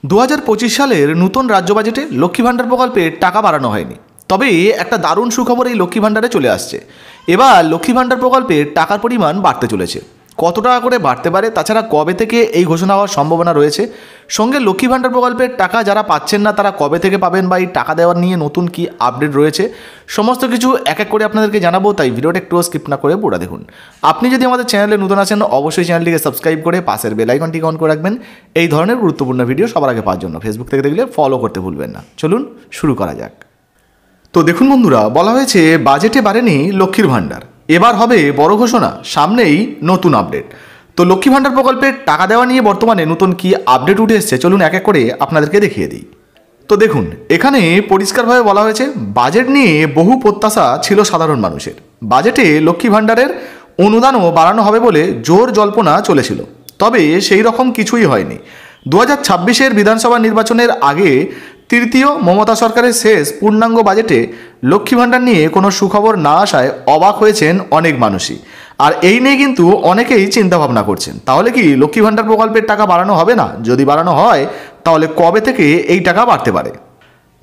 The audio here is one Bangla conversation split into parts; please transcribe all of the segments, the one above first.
2025 সালের নতুন রাজ্য বাজেটে লক্ষ্মী ভাণ্ডার প্রকল্পে টাকা বাড়ানো হয়নি। তবে একটা দারুণ সুখবর এই লক্ষ্মী ভাণ্ডারে চলে আসছে। এবার লক্ষ্মী ভাণ্ডার প্রকল্পে টাকার পরিমাণ বাড়তে চলেছে। কত টাকা করে বাড়তে পারে, তাছাড়া কবে থেকে এই ঘোষণা হওয়ার সম্ভাবনা রয়েছে, সঙ্গে লক্ষ্মী ভাণ্ডার প্রকল্পের টাকা যারা পাচ্ছেন না তারা কবে থেকে পাবেন বা এই টাকা দেওয়ার নিয়ে নতুন কি আপডেট রয়েছে, সমস্ত কিছু এক এক করে আপনাদেরকে জানাবো। তাই ভিডিওটা একটু স্কিপ না করে পুরো দেখুন। আপনি যদি আমাদের চ্যানেলে নতুন আছেন অবশ্যই চ্যানেলটিকে সাবস্ক্রাইব করে পাশের বেল আইকনটিকে অন করে রাখবেন এই ধরনের গুরুত্বপূর্ণ ভিডিও সবার আগে পাওয়ার জন্য। ফেসবুক থেকে দেখলে ফলো করতে ভুলবেন না। চলুন শুরু করা যাক। তো দেখুন বন্ধুরা, বলা হয়েছে বাজেটে বাড়েনি লক্ষ্মীর ভাণ্ডার, এবার হবে বড় ঘোষণা, সামনেই নতুন আপডেট। তো লক্ষ্মী ভাণ্ডার প্রকল্পের টাকা দেওয়া নিয়ে বর্তমানে নতুন কি আপডেট উঠে এসছে চলুন এক এক করে আপনাদেরকে দেখিয়ে দিই। তো দেখুন, এখানে পরিষ্কারভাবে বলা হয়েছে বাজেট নিয়ে বহু প্রত্যাশা ছিল সাধারণ মানুষের। বাজেটে লক্ষ্মী ভাণ্ডারের অনুদানও বাড়ানো হবে বলে জোর জল্পনা চলেছিল, তবে সেই রকম কিছুই হয়নি। 2026 বিধানসভা নির্বাচনের আগে তৃতীয় মমতা সরকারের শেষ পূর্ণাঙ্গ বাজেটে লক্ষ্মী ভাণ্ডার নিয়ে কোনো সুখবর না আসায় অবাক হয়েছেন অনেক মানুষই। আর এই নিয়ে কিন্তু অনেকেই চিন্তাভাবনা করছেন, তাহলে কি লক্ষ্মী ভাণ্ডার প্রকল্পের টাকা বাড়ানো হবে না? যদি বাড়ানো হয় তাহলে কবে থেকে এই টাকা বাড়তে পারে?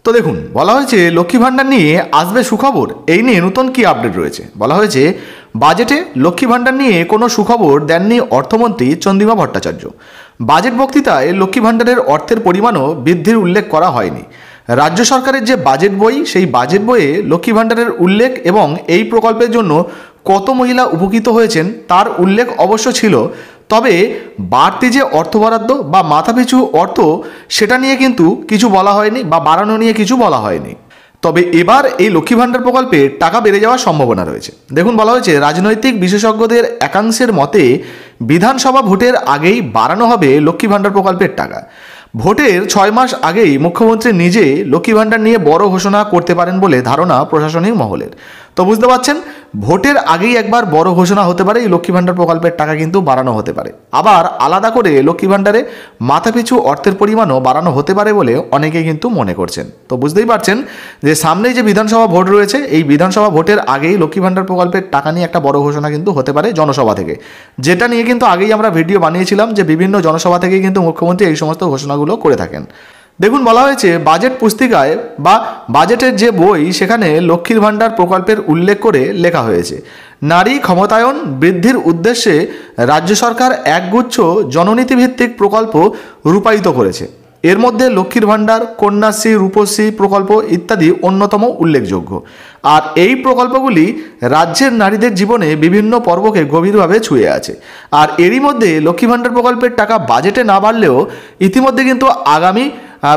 তো দেখুন, বলা হয়েছে লক্ষ্মী ভাণ্ডার নিয়ে আসবে সুখবর, এই নিয়ে নতুন কি আপডেট রয়েছে। বলা হয়েছে বাজেটে লক্ষ্মী ভাণ্ডার নিয়ে কোনো সুখবর দেননি অর্থমন্ত্রী চন্দ্রিমা ভট্টাচার্য। বাজেট বক্তৃতায় লক্ষ্মী ভাণ্ডারের অর্থের পরিমাণও বৃদ্ধির উল্লেখ করা হয়নি। রাজ্য সরকারের যে বাজেট বই, সেই বাজেট বইয়ে লক্ষ্মী ভাণ্ডারের উল্লেখ এবং এই প্রকল্পের জন্য কত মহিলা উপকৃত হয়েছেন তার উল্লেখ অবশ্য ছিল, তবে বাড়তি যে অর্থ বরাদ্দ বা মাথাপিছু অর্থ সেটা নিয়ে কিন্তু কিছু বলা হয়নি বা বাড়ানো নিয়ে কিছু বলা হয়নি। তবে এবার এই লক্ষ্মী ভাণ্ডার প্রকল্পে টাকা বেড়ে যাওয়ার সম্ভাবনা রয়েছে। দেখুন, বলা হয়েছে রাজনৈতিক বিশেষজ্ঞদের একাংশের মতে বিধানসভা ভোটের আগেই বাড়ানো হবে লক্ষ্মী ভাণ্ডার প্রকল্পের টাকা। ভোটের 6 মাস আগেই মুখ্যমন্ত্রী নিজে লক্ষ্মী ভাণ্ডার নিয়ে বড় ঘোষণা করতে পারেন বলে ধারণা প্রশাসনিক মহলের। তো বুঝতে পারছেন, ভোটের আগেই একবার বড় ঘোষণা হতে পারে, এই লক্ষ্মী ভাণ্ডার প্রকল্পের টাকা কিন্তু বাড়ানো হতে পারে। আবার আলাদা করে লক্ষ্মী ভাণ্ডারে মাথাপিছু অর্থের পরিমাণও বাড়ানো হতে পারে বলে অনেকেই কিন্তু মনে করছেন। তো বুঝতেই পারছেন যে সামনেই যে বিধানসভা ভোট রয়েছে, এই বিধানসভা ভোটের আগেই লক্ষ্মী ভাণ্ডার প্রকল্পের টাকা নিয়ে একটা বড় ঘোষণা কিন্তু হতে পারে জনসভা থেকে, যেটা নিয়ে কিন্তু আগেই আমরা ভিডিও বানিয়েছিলাম যে বিভিন্ন জনসভা থেকেই কিন্তু মুখ্যমন্ত্রী এই সমস্ত ঘোষণাগুলো করে থাকেন। দেখুন, বলা হয়েছে বাজেট পুস্তিকায় বা বাজেটের যে বই সেখানে লক্ষ্মীর ভাণ্ডার প্রকল্পের উল্লেখ করে লেখা হয়েছে নারী ক্ষমতায়ন বৃদ্ধির উদ্দেশ্যে রাজ্য সরকার একগুচ্ছ জননীতিভিত্তিক প্রকল্প রূপায়িত করেছে। এর মধ্যে লক্ষ্মীর ভাণ্ডার, কন্যাশ্রী, রূপশ্রী প্রকল্প ইত্যাদি অন্যতম উল্লেখযোগ্য। আর এই প্রকল্পগুলি রাজ্যের নারীদের জীবনে বিভিন্ন পর্বকে গভীরভাবে ছুঁয়ে আছে। আর এরই মধ্যে লক্ষ্মী ভাণ্ডার প্রকল্পের টাকা বাজেটে না বাড়লেও ইতিমধ্যে কিন্তু আগামী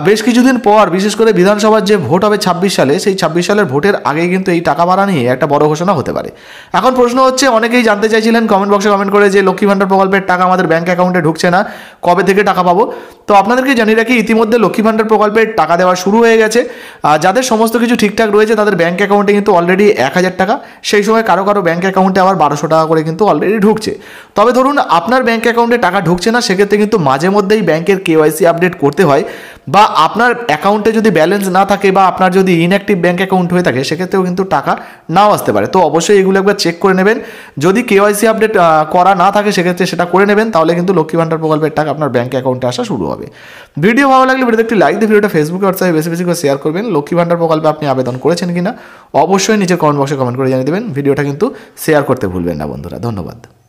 বেশ কিছুদিন পর, বিশেষ করে বিধানসভার যে ভোট হবে 26 সালে, সেই 26 সালের ভোটের আগেই কিন্তু এই টাকা বাড়া নিয়ে একটা বড় ঘোষণা হতে পারে। এখন প্রশ্ন হচ্ছে, অনেকেই জানতে চাইছিলেন কমেন্ট বক্সে কমেন্ট করে যে লক্ষ্মী ভাণ্ডার প্রকল্পের টাকা আমাদের ব্যাঙ্ক অ্যাকাউন্টে ঢুকছে না, কবে থেকে টাকা পাবো? তো আপনাদেরকে জানিয়ে রাখি, ইতিমধ্যে লক্ষ্মী ভাণ্ডার প্রকল্পের টাকা দেওয়া শুরু হয়ে গেছে। যাদের সমস্ত কিছু ঠিকঠাক রয়েছে তাদের ব্যাঙ্ক অ্যাকাউন্টে কিন্তু অলরেডি 1000 টাকা, সেই সময় কারো কারো ব্যাঙ্ক অ্যাকাউন্টে আবার 1200 টাকা করে কিন্তু অলরেডি ঢুকছে। তবে ধরুন আপনার ব্যাঙ্ক অ্যাকাউন্টে টাকা ঢুকছে না, সেক্ষেত্রে কিন্তু মাঝে মধ্যেই ব্যাঙ্কের KYC আপডেট করতে হয়, বা আপনার অ্যাকাউন্টে যদি ব্যালেন্স না থাকে বা আপনার যদি ইনঅ্যাক্টিভ ব্যাঙ্ক অ্যাকাউন্ট হয়ে থাকে সেক্ষেত্রেও কিন্তু টাকা নাও আসতে পারে। তো অবশ্যই এগুলো একবার চেক করে নেবেন। যদি KYC আপডেট করা না থাকে সেক্ষেত্রে সেটা করে নেবেন, তাহলে কিন্তু লক্ষ্মী ভাণ্ডার প্রকল্পের টাকা আপনার ব্যাঙ্ক অ্যাকাউন্টে আসা শুরু হবে। ভিডিও ভালো লাগলে ভিডিওতে একটি লাইক দিয়ে ভিডিওটা ফেসবুকে হোয়াটসঅ্যাপে বেশি বেশি করে শেয়ার করবেন। লক্ষ্মী ভাণ্ডার প্রকল্পে আপনি আবেদন করেছেন কিনা অবশ্যই নিচে কমেন্ট বক্সে কমেন্ট করে জানিয়ে দেবেন। ভিডিওটা কিন্তু শেয়ার করতে ভুলবেন না বন্ধুরা। ধন্যবাদ।